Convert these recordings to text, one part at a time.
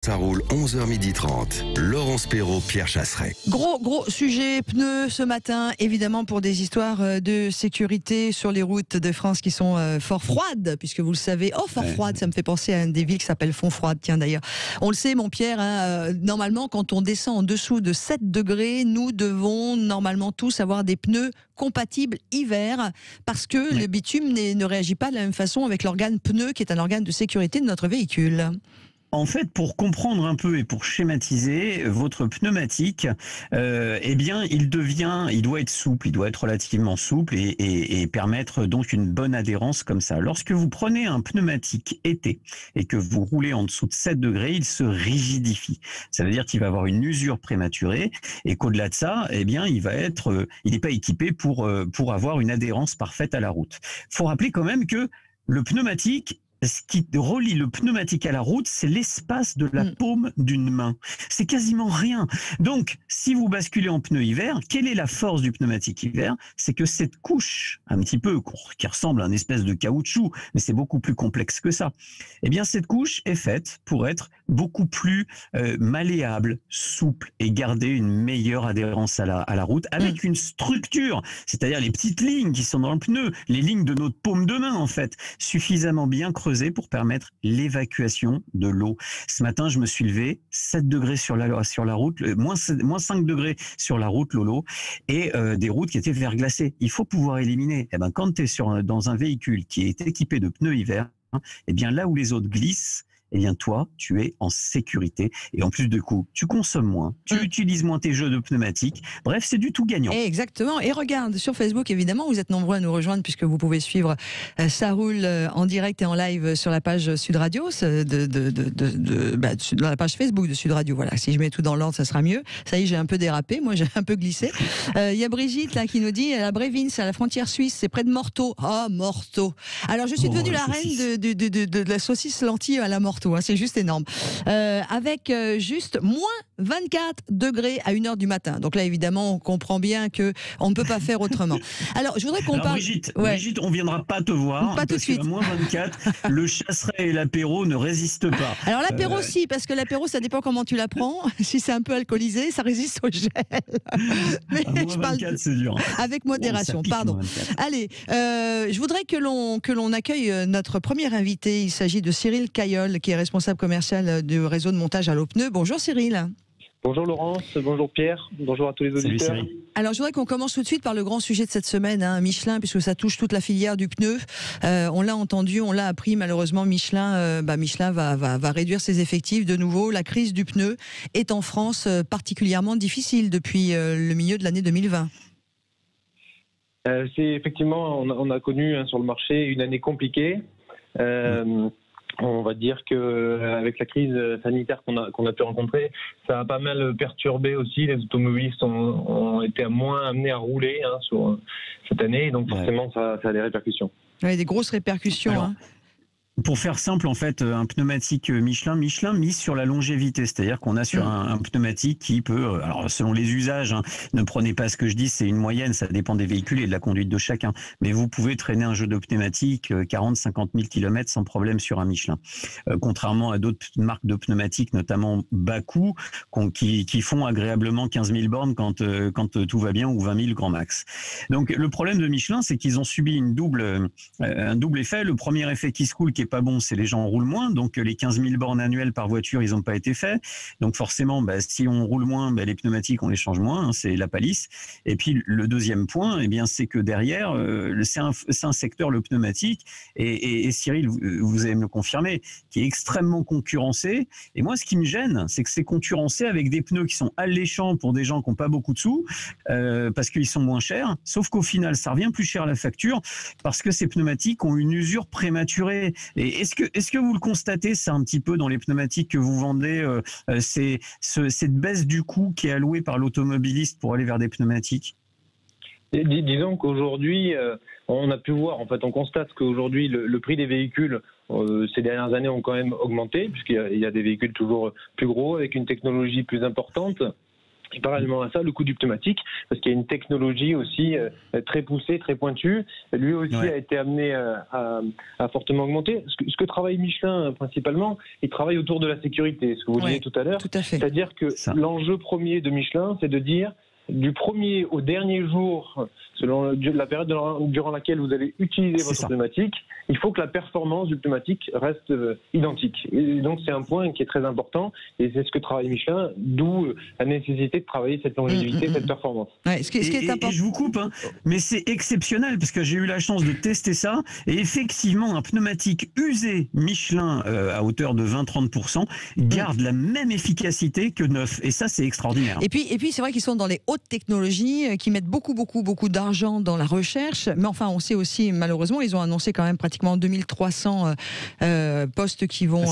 Ça roule 11h30. Laurence Perrault, Pierre Chasseret. Gros sujet pneus ce matin, évidemment pour des histoires de sécurité sur les routes de France qui sont fort froides, puisque vous le savez. Oh, fort froide, ça me fait penser à une des villes qui s'appelle Fontfroide, tiens d'ailleurs. On le sait, mon Pierre, normalement quand on descend en dessous de 7 degrés, nous devons normalement tous avoir des pneus compatibles hiver, parce que le bitume ne réagit pas de la même façon avec l'organe pneu, qui est un organe de sécurité de notre véhicule. En fait, pour comprendre un peu et pour schématiser, votre pneumatique, eh bien, il doit être souple, il doit être relativement souple et permettre donc une bonne adhérence comme ça. Lorsque vous prenez un pneumatique été et que vous roulez en dessous de 7 degrés, il se rigidifie. Ça veut dire qu'il va avoir une usure prématurée et qu'au-delà de ça, eh bien, il n'est pas équipé pour avoir une adhérence parfaite à la route. Faut rappeler quand même que le pneumatique, ce qui relie le pneumatique à la route, c'est l'espace de la paume d'une main. C'est quasiment rien. Donc, si vous basculez en pneu hiver, quelle est la force du pneumatique hiver? C'est que cette couche, un petit peu, qui ressemble à une espèce de caoutchouc, mais c'est beaucoup plus complexe que ça. Eh bien, cette couche est faite pour être beaucoup plus malléable, souple et garder une meilleure adhérence à la route avec une structure, c'est-à-dire les petites lignes qui sont dans le pneu, les lignes de notre paume de main en fait, suffisamment bien creusées pour permettre l'évacuation de l'eau. Ce matin, je me suis levé, 7 degrés sur la route, moins 5 degrés sur la route, Lolo, et des routes qui étaient verglacées. Il faut pouvoir éliminer. Eh ben, quand tu es dans un véhicule qui est équipé de pneus hiver, eh bien là où les autres glissent, eh bien toi, tu es en sécurité. Et en plus de coup, tu consommes moins, tu utilises moins tes jeux de pneumatiques. Bref, c'est du tout gagnant. Exactement. Et regarde, sur Facebook, évidemment, vous êtes nombreux à nous rejoindre puisque vous pouvez suivre Ça roule en direct et en live sur la page Sud Radio, dans la page Facebook de Sud Radio. Voilà, si je mets tout dans l'ordre, ça sera mieux. Ça y est, j'ai un peu dérapé, moi j'ai un peu glissé. Il y a Brigitte là qui nous dit, à la Brévin, c'est à la frontière suisse, c'est près de Morteau. Ah, Morteau. Alors je suis devenue la reine de la saucisse lentille à la Morteau. C'est juste énorme. Avec juste moins 24 degrés à 1h du matin. Donc là, évidemment, on comprend bien qu'on ne peut pas faire autrement. Alors, je voudrais qu'on parle... Brigitte, on ne viendra pas te voir. Pas tout de suite. À moins 24, le Chasseret et l'apéro ne résistent pas. Alors l'apéro, si, parce que l'apéro, ça dépend comment tu la prends. Si c'est un peu alcoolisé, ça résiste au gel. Mais à moins 24, c'est dur. Avec modération, pardon. Allez, je voudrais que l'on accueille notre premier invité. Il s'agit de Cyril Caillol, qui est responsable commercial du réseau de montage à Allopneus. Bonjour Cyril. Bonjour Laurence, bonjour Pierre, bonjour à tous les auditeurs. Salut Cyril. Alors je voudrais qu'on commence tout de suite par le grand sujet de cette semaine, Michelin, puisque ça touche toute la filière du pneu. On l'a entendu, on l'a appris, malheureusement Michelin va réduire ses effectifs de nouveau. La crise du pneu est en France particulièrement difficile depuis le milieu de l'année 2020. C'est effectivement, on a connu sur le marché une année compliquée. On va dire que avec la crise sanitaire qu'on a pu rencontrer, ça a pas mal perturbé aussi. Les automobilistes ont été moins amenés à rouler sur cette année, donc forcément ça a des répercussions. Oui, des grosses répercussions. Alors, pour faire simple, en fait, un pneumatique Michelin mise sur la longévité, c'est-à-dire qu'on a sur un pneumatique qui peut, alors selon les usages, ne prenez pas ce que je dis, c'est une moyenne, ça dépend des véhicules et de la conduite de chacun, mais vous pouvez traîner un jeu de pneumatique 40-50 000 km sans problème sur un Michelin. Contrairement à d'autres marques de pneumatiques, notamment bas coût, qui font agréablement 15 000 bornes quand tout va bien, ou 20 000 grand max. Donc le problème de Michelin, c'est qu'ils ont subi un double effet. Le premier effet qui se coule, qui est pas bon, c'est les gens roulent moins, donc les 15 000 bornes annuelles par voiture, ils n'ont pas été faits. Donc forcément, si on roule moins, les pneumatiques, on les change moins, c'est la palisse. Et puis le deuxième point, c'est que derrière, c'est un secteur, le pneumatique, et Cyril, vous allez me le confirmer, qui est extrêmement concurrencé. Et moi, ce qui me gêne, c'est que c'est concurrencé avec des pneus qui sont alléchants pour des gens qui n'ont pas beaucoup de sous, parce qu'ils sont moins chers, sauf qu'au final, ça revient plus cher à la facture, parce que ces pneumatiques ont une usure prématurée. Et est-ce que vous le constatez, ça un petit peu dans les pneumatiques que vous vendez, cette baisse du coût qui est allouée par l'automobiliste pour aller vers des pneumatiques? Disons qu'aujourd'hui, on a pu voir, en fait, on constate qu'aujourd'hui, le prix des véhicules ces dernières années ont quand même augmenté, puisqu'il y a des véhicules toujours plus gros, avec une technologie plus importante. Et parallèlement à ça, le coût du pneumatique, parce qu'il y a une technologie aussi très poussée, très pointue, lui aussi a été amené à fortement augmenter. Ce que travaille Michelin principalement, il travaille autour de la sécurité, ce que vous disiez tout à l'heure. C'est-à-dire que l'enjeu premier de Michelin, c'est de dire du premier au dernier jour, selon la période durant laquelle vous allez utiliser votre pneumatique, il faut que la performance du pneumatique reste identique. Et donc c'est un point qui est très important, et c'est ce que travaille Michelin, d'où la nécessité de travailler cette longévité, cette performance. Ouais, ce qui est important. Et je vous coupe, hein, mais c'est exceptionnel, parce que j'ai eu la chance de tester ça, et effectivement, un pneumatique usé Michelin à hauteur de 20-30% garde la même efficacité que neuf, et ça c'est extraordinaire. Et puis c'est vrai qu'ils sont dans les hautes technologies, qui mettent beaucoup d'argent dans la recherche, mais enfin on sait aussi, malheureusement, ils ont annoncé quand même pratiquement 2300 postes qui vont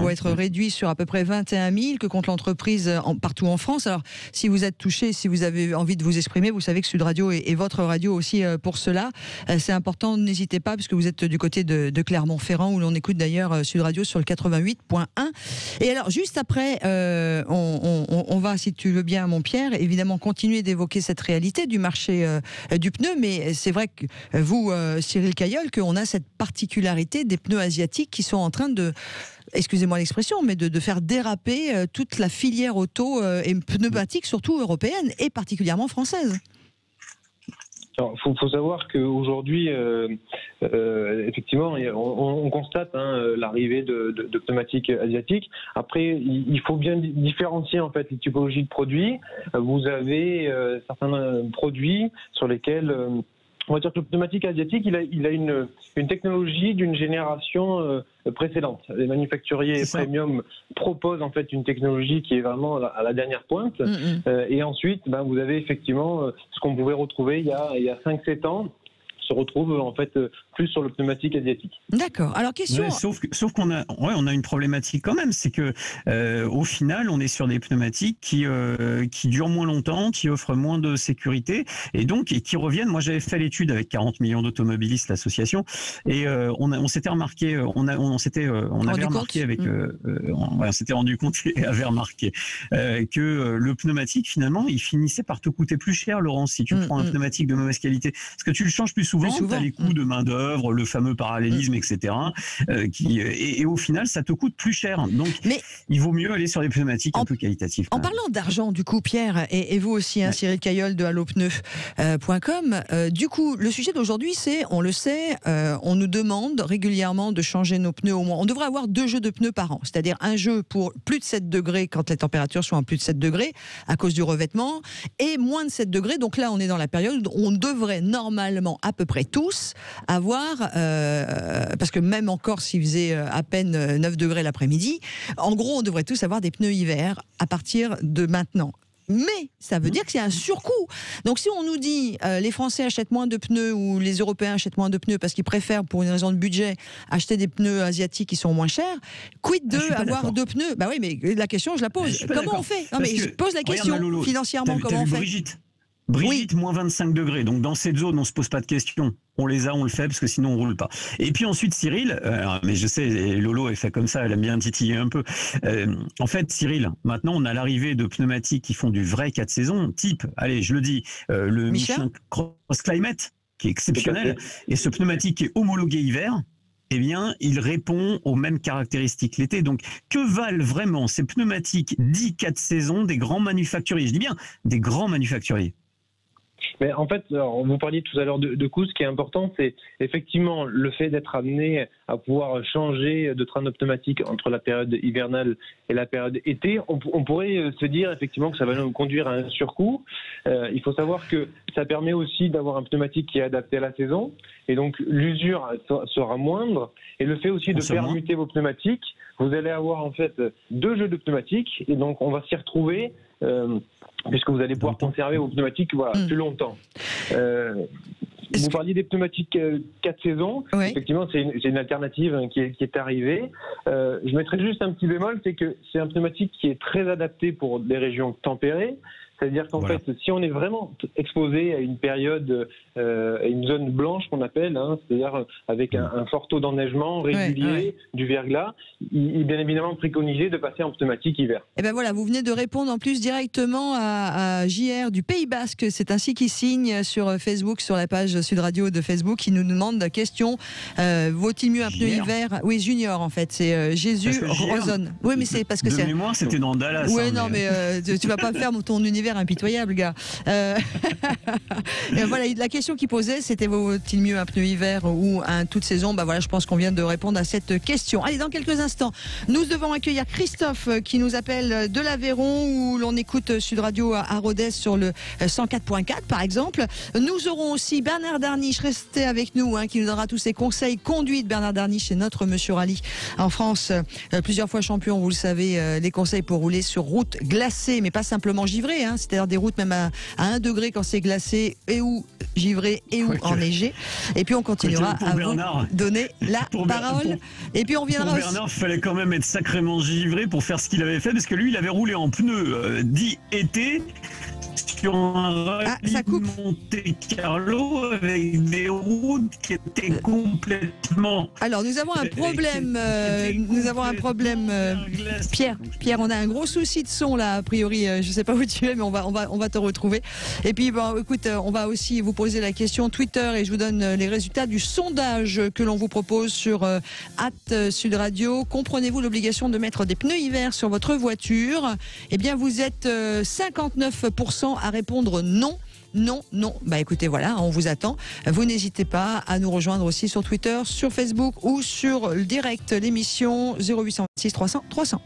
être réduits sur à peu près 21 000 que compte l'entreprise partout en France. Alors si vous êtes touché, si vous avez envie de vous exprimer, vous savez que Sud Radio est votre radio aussi pour cela. C'est important, n'hésitez pas, puisque vous êtes du côté de Clermont-Ferrand, où l'on écoute d'ailleurs Sud Radio sur le 88.1. Et alors juste après, on va, si tu veux bien mon Pierre, évidemment continuer d'évoquer cette réalité du marché du pneu, mais c'est vrai que vous, Cyril Cailleul, qu'on a cette particularité des pneus asiatiques qui sont en train de, excusez-moi l'expression, mais de faire déraper toute la filière auto et pneumatique, surtout européenne et particulièrement française. Il faut savoir qu'aujourd'hui, effectivement, on constate l'arrivée de pneumatiques asiatiques. Après, il faut bien différencier en fait les typologies de produits. Vous avez certains produits sur lesquels on va dire que le pneumatique asiatique, il a une technologie d'une génération précédente. Les manufacturiers premium proposent en fait une technologie qui est vraiment à la dernière pointe. Et ensuite, vous avez effectivement ce qu'on pouvait retrouver il y a 5-7 ans, se retrouve en fait plus sur le pneumatique asiatique. D'accord. Alors question. Ouais, sauf qu'on a, on a une problématique quand même, c'est que au final, on est sur des pneumatiques qui durent moins longtemps, qui offrent moins de sécurité, et donc qui reviennent. Moi, j'avais fait l'étude avec 40 millions d'automobilistes, l'association, et on s'était remarqué, on avait remarqué avec, on s'était rendu compte et avait remarqué que le pneumatique finalement, il finissait par te coûter plus cher, Laurence, si tu prends un pneumatique de mauvaise qualité, parce que tu le changes plus souvent, tu as les coûts de main d'œuvre, le fameux parallélisme, etc. Et au final, ça te coûte plus cher. Donc, il vaut mieux aller sur des pneumatiques un peu qualitatifs. En parlant d'argent, du coup, Pierre, et vous aussi, Cyril Cailleul de allopneu.com, du coup, le sujet d'aujourd'hui, c'est, on le sait, on nous demande régulièrement de changer nos pneus au moins. On devrait avoir 2 jeux de pneus par an, c'est-à-dire un jeu pour plus de 7 degrés quand les températures sont à plus de 7 degrés à cause du revêtement, et moins de 7 degrés. Donc là, on est dans la période où on devrait normalement à peu près tous avoir, parce que même encore s'il faisait à peine 9 degrés l'après-midi, en gros on devrait tous avoir des pneus hiver à partir de maintenant. Mais ça veut dire qu'il y a un surcoût. Donc si on nous dit les Français achètent moins de pneus ou les Européens achètent moins de pneus parce qu'ils préfèrent, pour une raison de budget, acheter des pneus asiatiques qui sont moins chers, quid de avoir 2 pneus? Bah oui, mais la question je la pose. Comment on fait? Non, mais je pose la question, regarde, financièrement, comment on fait? Brigitte, moins 25 degrés. Donc dans cette zone, on se pose pas de questions. On les a, on le fait, parce que sinon on roule pas. Et puis ensuite Cyril, mais je sais, Lolo est fait comme ça, elle aime bien titiller un peu. En fait, Cyril, maintenant on a l'arrivée de pneumatiques qui font du vrai 4 saisons, type, allez, je le dis, le Michelin Cross Climate, qui est exceptionnel. Et ce pneumatique qui est homologué hiver, eh bien, il répond aux mêmes caractéristiques l'été. Donc, que valent vraiment ces pneumatiques dits 4 saisons des grands manufacturiers? Je dis bien, des grands manufacturiers. Mais en fait, alors, vous parliez tout à l'heure de coûts. Ce qui est important, c'est effectivement le fait d'être amené à pouvoir changer de train de pneumatique entre la période hivernale et la période été. On pourrait se dire effectivement que ça va nous conduire à un surcoût. Il faut savoir que ça permet aussi d'avoir un pneumatique qui est adapté à la saison. Et donc, l'usure sera moindre. Et le fait aussi de permuter vos pneumatiques, vous allez avoir en fait 2 jeux de pneumatiques. Et donc, on va s'y retrouver... puisque vous allez pouvoir conserver vos pneumatiques plus longtemps. Vous parliez des pneumatiques 4 saisons. Oui. Effectivement, c'est une alternative qui est arrivée. Je mettrais juste un petit bémol, c'est que c'est un pneumatique qui est très adapté pour des régions tempérées. C'est-à-dire qu'en Voilà. fait, si on est vraiment exposé à une période, à une zone blanche qu'on appelle, hein, c'est-à-dire avec un fort taux d'enneigement régulier, du verglas, il est bien évidemment préconisé de passer en pneumatique hiver. Et ben voilà, vous venez de répondre en plus directement à JR du Pays Basque. C'est ainsi qu'il signe sur Facebook, sur la page Sud Radio de Facebook. Il nous demande question, vaut-il mieux un pneu hiver? Oui, Junior en fait, c'est Jésus Rosonne. Oui, mais c'est parce que c'est... De mémoire, c'était dans Dallas. Oui, hein, non, mais tu vas pas faire ton univers impitoyable, gars. Et voilà, la question qu'il posait, c'était vaut-il mieux un pneu hiver ou un toute saison? Bah voilà, je pense qu'on vient de répondre à cette question. Allez, dans quelques instants, nous devons accueillir Christophe qui nous appelle de l'Aveyron où l'on écoute Sud Radio à Rodez sur le 104.4 par exemple. Nous aurons aussi Bernard Darniche, restez avec nous, qui nous donnera tous ses conseils conduite. Bernard Darniche, c'est notre Monsieur Rallye en France, plusieurs fois champion, vous le savez, les conseils pour rouler sur route glacée, mais pas simplement givrée, c'est-à-dire des routes même à 1 degré quand c'est glacé et ou givré et ou enneigé. Et puis on continuera à vous donner la parole. Et puis on viendra pour Bernard, il fallait quand même être sacrément givré pour faire ce qu'il avait fait, parce que lui, il avait roulé en pneus dit été sur un rallye Monte Carlo avec des routes qui étaient complètement... Alors nous avons un problème, Pierre, on a un gros souci de son là, a priori, je sais pas où tu es, mais on va te retrouver. Et puis bon, écoute, on va aussi vous poser la question Twitter et je vous donne les résultats du sondage que l'on vous propose sur @Sud Radio. Comprenez-vous l'obligation de mettre des pneus hiver sur votre voiture? Eh bien, vous êtes 59% à répondre non. Non. Bah écoutez, voilà, on vous attend. Vous n'hésitez pas à nous rejoindre aussi sur Twitter, sur Facebook ou sur le direct l'émission 0826 300 300.